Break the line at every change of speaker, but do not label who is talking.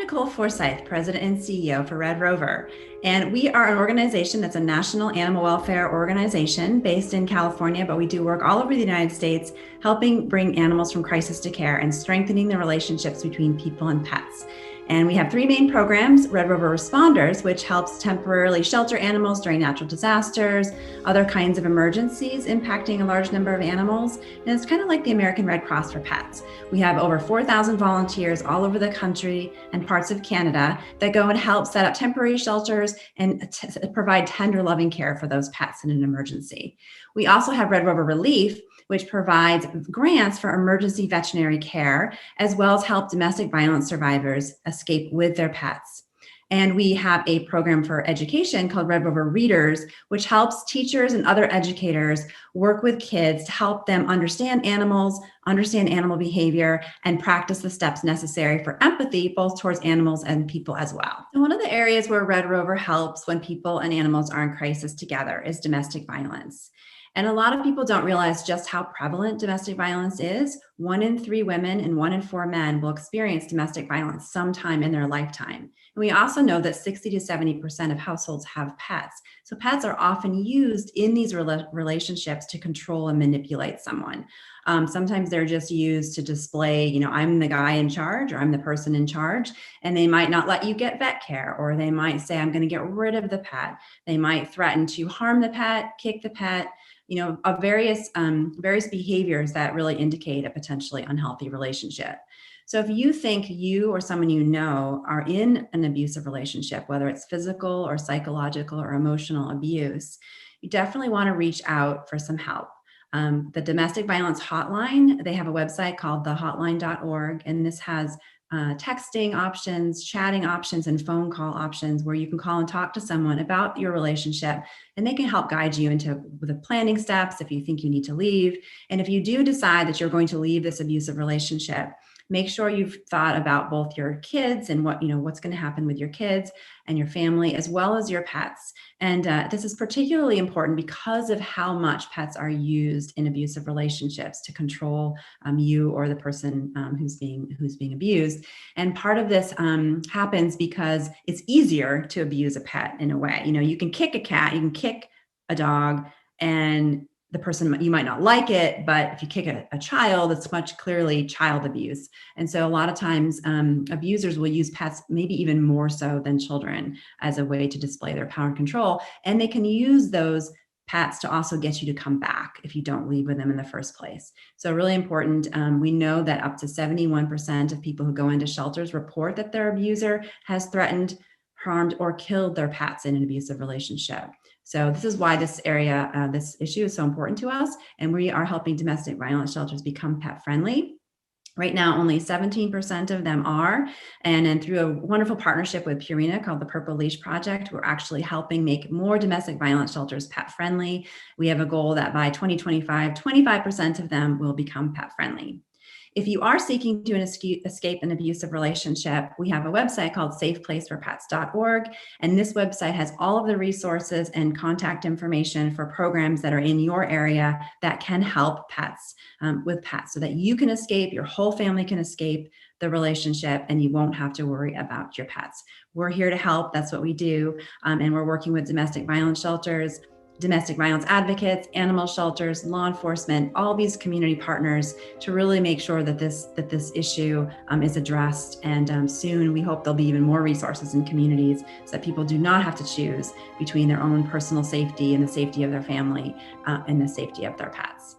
Nicole Forsyth, President and CEO for RedRover, and we are an organization that's a national animal welfare organization based in California, but we do work all over the United States, helping bring animals from crisis to care and strengthening the relationships between people and pets. And we have three main programs: RedRover Responders, which helps temporarily shelter animals during natural disasters, other kinds of emergencies impacting a large number of animals. And it's kind of like the American Red Cross for pets. We have over 4,000 volunteers all over the country and parts of Canada that go and help set up temporary shelters and provide tender, loving care for those pets in an emergency. We also have RedRover Relief, which provides grants for emergency veterinary care, as well as help domestic violence survivors escape with their pets. And we have a program for education called RedRover Readers, which helps teachers and other educators work with kids to help them understand animals, understand animal behavior, and practice the steps necessary for empathy, both towards animals and people as well. And one of the areas where RedRover helps when people and animals are in crisis together is domestic violence. And a lot of people don't realize just how prevalent domestic violence is. 1 in 3 women and 1 in 4 men will experience domestic violence sometime in their lifetime. And we also know that 60 to 70% of households have pets. So pets are often used in these relationships to control and manipulate someone. Sometimes they're just used to display, I'm the guy in charge, or I'm the person in charge, and they might not let you get vet care, or they might say, I'm going to get rid of the pet. They might threaten to harm the pet, kick the pet, of various behaviors that really indicate a potentially unhealthy relationship. So if you think you or someone you know are in an abusive relationship, whether it's physical or psychological or emotional abuse, you definitely want to reach out for some help. The Domestic Violence Hotline, they have a website called thehotline.org, and this has texting options, chatting options, and phone call options where you can call and talk to someone about your relationship, and they can help guide you into the planning steps if you think you need to leave. And if you do decide that you're going to leave this abusive relationship, make sure you've thought about both your kids and what's going to happen with your kids and your family, as well as your pets. And this is particularly important because of how much pets are used in abusive relationships to control you or the person who's being abused. And part of this happens because it's easier to abuse a pet in a way. You can kick a cat, you can kick a dog, and the person, you might not like it, but if you kick a child, it's much clearly child abuse. And so a lot of times abusers will use pets, maybe even more so than children, as a way to display their power and control. And they can use those pets to also get you to come back if you don't leave with them in the first place. So really important. We know that up to 71% of people who go into shelters report that their abuser has threatened, harmed, or killed their pets in an abusive relationship. So this is why this issue is so important to us. And we are helping domestic violence shelters become pet friendly. Right now, only 17% of them are. And then through a wonderful partnership with Purina called the Purple Leash Project, we're actually helping make more domestic violence shelters pet friendly. We have a goal that by 2025, 25% of them will become pet friendly. If you are seeking to escape an abusive relationship, we have a website called safeplaceforpets.org. And this website has all of the resources and contact information for programs that are in your area that can help pets with pets so that you can escape, your whole family can escape the relationship, and you won't have to worry about your pets. We're here to help. That's what we do. And we're working with domestic violence shelters, domestic violence advocates, animal shelters, law enforcement, all these community partners to really make sure that this issue is addressed. And soon we hope there'll be even more resources in communities so that people do not have to choose between their own personal safety and the safety of their family and the safety of their pets.